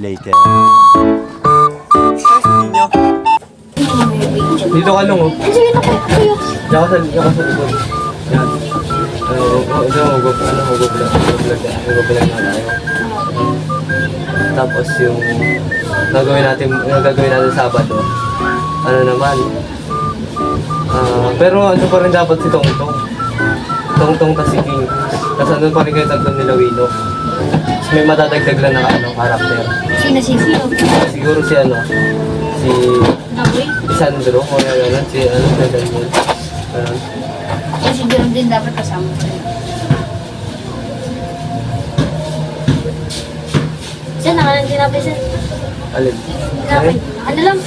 later. Ninyo. Dito ka lang, oh. Sige na kayo. Diyan ka sa likod. Yan. Huwag lang na tayo. Tapos yung gagawin natin Sabado. Ano naman? Pero ano pa rin dapat si Tongtong. Tongtong tas si King. Tapos ano pa rin kayo tatlo nila Wino. Tapos may madadagdag lang na karakter. Sino? Siguro si Sandro o gano'n, si Ganun. Si Jerome din dapat kasama. Saan nakalang tinapay sir? Alin? Tinapay. Ano lang?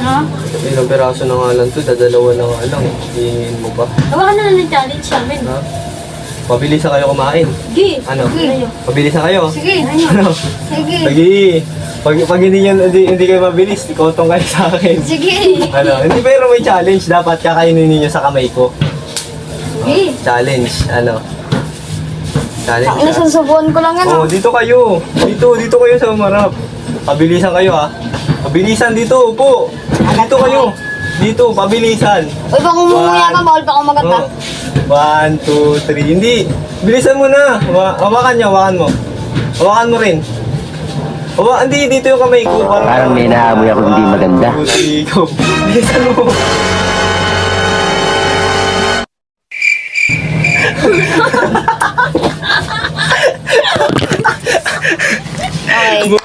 Ha? Ilang peraso na nga lang to, dadalawa na nga lang. Hihingin mo pa. Tawakan na lang ng challenge namin. Ha? Pabilis na kayo kumain. Sige. Ano? Sige. Pabilis na kayo. Sige. Ano? Sige. Sige. Pag hindi kayo mabilis, ikotong kayo sa akin. Sige. Ano? Hindi, pero may challenge. Dapat kakainin ninyo sa kamay ko. Sige. Challenge. Ano? Challenge. Ang nasusubuan ko lang yan. Oh, dito kayo. Dito kayo sa umarap. Pabilisan kayo ha. Pabilisan dito, upo. Dito kayo. Dito, pabilisan. Uy, baka umumuya ka, bawal pa kumagat ha. 1, 2, 3. Hindi. Bilisan mo na. Hawakan niya, hawakan mo. Hawakan mo rin. Hindi, dito yung kamay ko. Parang may naamoy ako hindi maganda. 1, 2, 3, go. Bilisan mo. Okay.